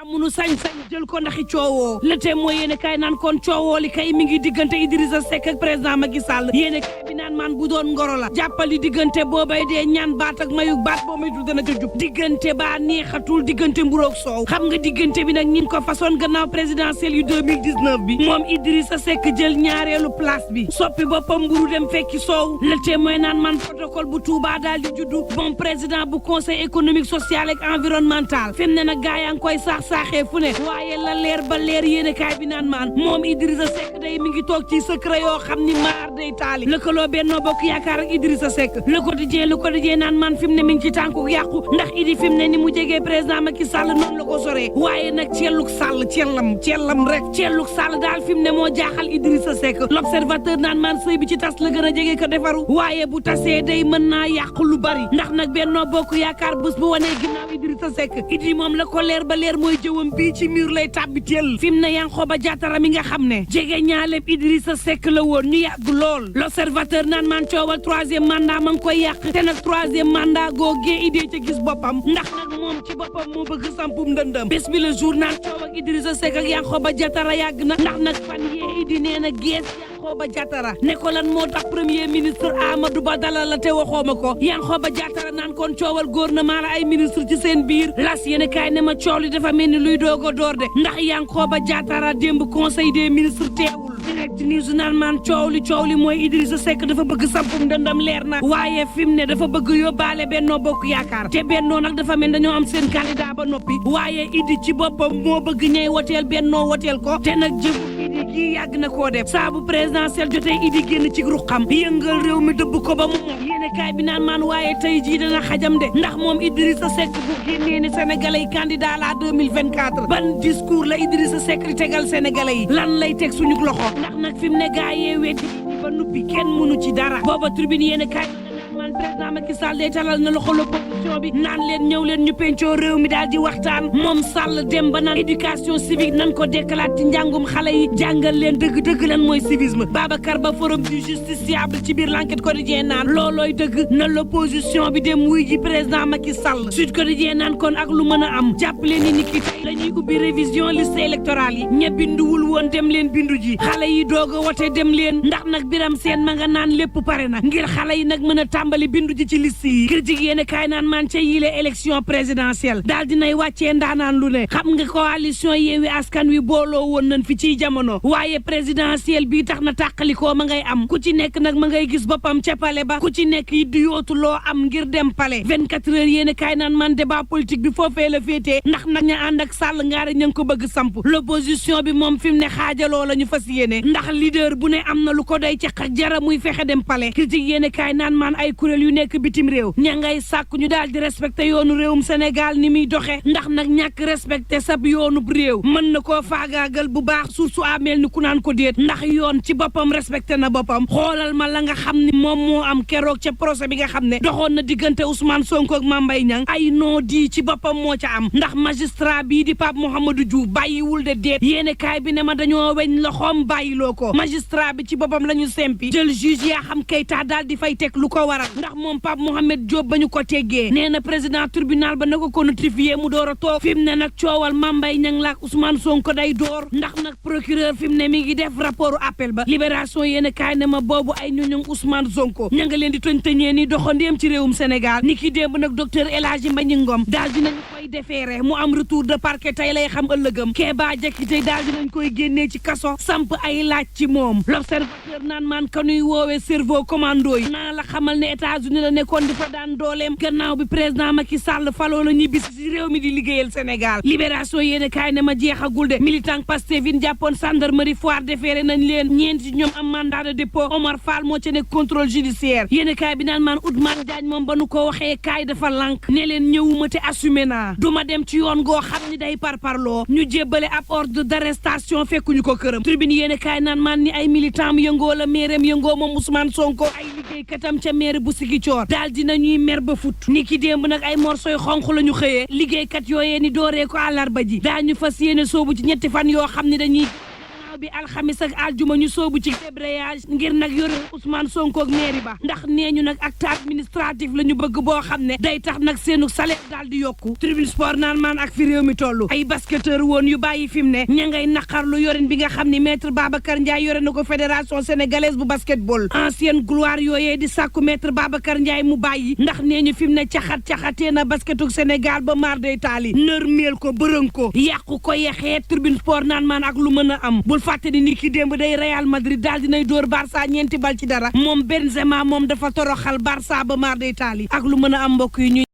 amunu sañ-sañ jël ko ndaxi coowoo le Témoin yéene kaay naan kon coowoo li kay mi ngi diggante Idrissa Seck ak président Macky Sall yéene kaay bi naan man bu doon ngoro la jàppali diggante boobay dee ñaan baat ak mayu baat boo maytul dana ca jub diggante baa neexatul diggante mburoog soow xam nga diggante bi nag ñin ko façon gannaaw présidentielle yu 2019 bi moom Idrissa Seck jël ñaareelu place bi soppi boppam mburu dem fekki soow le Témoin naan man protocole bu Touba daal di juddu moom président bu conseil économique social ak environnemental fi mu ne nag gaa yaa ngi koy saaxee fu ne waaye la leer ba leer yéene kaay bi naan maan moom Idrissa Seck day mi ngi toog ci secret yoo xam ni maar day taali lëkkaloo Benno Bokk Yaakaar ak Idrissa Seck le quotidien naan maan fi mu ne mi ngi ci tànku yàqu ndax Idi fi mu ne ni mu jegee président Macky Sall noonu la ko soree waaye nag celluk Sall cellam rek celluk Sall daal fi mu ne moo jaaxal Idrissa Seck l'observateur naan maan sëy bi ci tas la gën a jege ko defaru waaye bu tasee day mën naa yàqu lu bari ndax nag Benno Bokk Yaakaar bés bu wanee ginnaaw Idrissa Seck Idi moom la ko leer ba leer mooy jëwam bii ci mur lay tàbbi teel fi mu ne Yankhoba Diattara mi nga xam ne jege ñaaleeb Idrissa Seck la woon ñu yàgg lool l'observateur naan maan coowal troisième mandat ma ngi koy yàq te nag troisième mandat googee idée ca gis boppam ndax nag moom ci boppam moo bëgg sampum ndëndëm bés bi le jour naan coow ak Idrissa Seck ak Yankhoba Diattara yàgg na ndax nag fan yee Idi nee na gees Yankhoba Diattara ne ko lan moo tax premier ministre Amadou Ba dalal la te waxooma ko Yankhoba Diattara naan kon coowal gouvernement la ay ministre ci seen biir las yéen kaay ne ma coow li dafa mel ni luy doog a door de ndax Yankhoba Diattara démb conseil des ministres teewul direct news naan maan coow li mooy Idrissa Seck dafa bëgg sampum ndëndam leer na waaye fi mu ne dafa bëgg yóbbaale Benno Bokk Yaakaar te Benno nag dafa mel dañoo am seen candidat ba noppi waaye Idi ci boppam moo bëgg ñay woteel Benno woteel ko te nag jëmu Idi kii yàgg na koo def saa bu présidentiel jotee Idi génn ci ruqam yëngal réew mi dëbb ko ba mu moom yéene kaay bi naan maan waaye tey jii dana xajam de ndax moom Idrissa Seck bu génnee ne sénégalais yi candidat la 2024 ban discours la Idrissa Seck di tegal sénégalais yi lan lay teg suñu loxo ndax nag fi mu ne gaa yee weddi ba nuppi kenn mënu ci dara booba tribune yéene kaay man président Macky Sall day talal na loxo l'opposition bi naan leen ñëw leen ñu pencoo réew mi daal di waxtaan moom Sall dem ba naan éducation civique nan ko dekkalaat ci njàngum xale yi jàngal leen dëgg-dëgg lan mooy civisme Babacar Ba forum du justiciable ci biir l'enquête quotidien naan loolooy dëgg na l'opposition bi dem wuy ji président Macky Sall Sud Quotidien naan kon ak lu mën a am jàpp leen ni niki tey la ñuy ubbi révision liste électorale yi ña binduwul woon dem leen bindu ji xale yi doog a wote dem leen ndax nag Biram Seen ma nga naan lépp pare na ngir xale yi nag mën a tàmbali bindu ji ci liste yi critique yéene kaay naan man ca yile élection présidentielle daal dinay wàccee ndaanaan lu ne xam nga coalition Yewwi Askan Wi booloo woon nañ fi ciy jamono waaye présidentielle bii tax na tàqalikoo ma ngay am ku ci nekk nag ma ngay gis boppam ca pale ba ku ci nekk yi du yootu loo am ngir dem pale 24 heures yéene kaay naan man débat politique bi foofee la féetee ndax nag ña ànd ak Sall ngaari ña ngi ko bëgg samp l'opposition bi moom fi mu ne xaajaloo la ñu fas yéene ndax leader bu ne am na lu ko doy ca jara muy fexe dem pale critique yéene kaay naan man ay kuréel yu nekk bitim réew ña ngay sàkk ñu daal di respecté yoonu réewum Sénégal ni muy doxe ndax nag ñàkk respecté sab yoonub réew mën na koo faagaagal bu baax suuf su ameel ni ku naan ko déet ndax yoon ci boppam respecté na boppam xoolal ma la nga xam ni moom moo am keroog ca procès bi nga xam ne doxoon na diggante Ousmane Sonko ak Mame Mbaye Niang ay noo di ci boppam moo ca am ndax magistrat bii di Pape Mouhamadou Diouf bàyyiwul de déet yéene kaay bi ne ma dañoo weñ loxoom bàyyiloo ko magistrat bi ci boppam la ñu sempi jël juge yaa xam Keita daal di fay teg lu ko waral ndax moom Pape Mohamed Diop ba ñu ko teggee nee na président tribunal ba na ko notifié mu door a toog fi mu ne nag coowal Mame Mbaye Niang la ak Ousmane Sonko day door ndax nag procureur fi mu ne mi ngi def rapport appel ba libération yéen kaay ne ma boobu ay ñoñu Ousmane Sonko ña nga leen di tëñtëñee ni doxandéem ci réewum Sénégal ni ki démb nag docteur El Hadji Mbagnick Ngom daal dinañu koy déféré mu am retour de parquet tey lay xam ëllëgam Kéba Diakité daal dinañ koy génnee ci kaso samp ay laaj ci moom l'observateur naan maan kanuy woowee cerveau commando yi naa la xamal ne États-Unis la nekkoon di fa daan dooleem gannaaw bi président Macky Sall faloo la ñibbisi ci réew mi di liggéeyal Sénégal libération yéen kaay ne ma jeexagul de militant Pastef yi jàppoon gendarmerie foire déféré nañ leen ñeenti ñoom am mandat de dépôt Omar Fall moo ca nekk contrôle judiciaire yéen kaay bi naan maan Ousmane Diagne moom ba nu ko waxee kaay dafa lànk ne leen ñëwuma te assumé naa duma dem ci yoon goo xam ni day parparloo ñu jébbale ab ordre d'arrestation fekkuñu ko këram tribune yéen kaay naan maan ni ay militant yëngoo la mairem yëngoo moom Ousmane Sonko ay liggéeykatam ca maire bu Ziguinchor daal dinañuy mer ba fut ni ki démb nag ay morsoy xonq la ñu xëyee liggéeykat yooyee ni dooree ko àllarba ji daañu fas yéene soobu ci ñetti fan yoo xam ne dañuy bi alxamis ak aljuma ñu soobu ci débrayage ngir nag yore Ousmane Sonko ak mairie ba ndax nee ñu nag acte administratif la ñu bëgg boo xam ne day tax nag seenu salaire daal di yokku tribune sport naan maan ak fi réew mi toll ay basketteur woon yu bàyyi fi mu ne ña ngay naqarlu yorin bi nga xam ni maître Babacar Ndiaye yore na ko fédération sénégalaise bu basketball ancienne gloire yooyee di sàkku maître Babacar Ndiaye mu bàyyi ndax nee ñu fi mu ne caxatee na basketuk Sénégal ba maar day taali nërmeel ko bërëng ko yàqu ko yexee tribune sport naan maan ak lu mën a am bul fàtte ni ki démb day Real Madrid daal dinay dóor Barça ñeenti bal ci dara moom Benzema moom dafa toroxal Barça ba maar day taali ak lu mën a am mbokk yi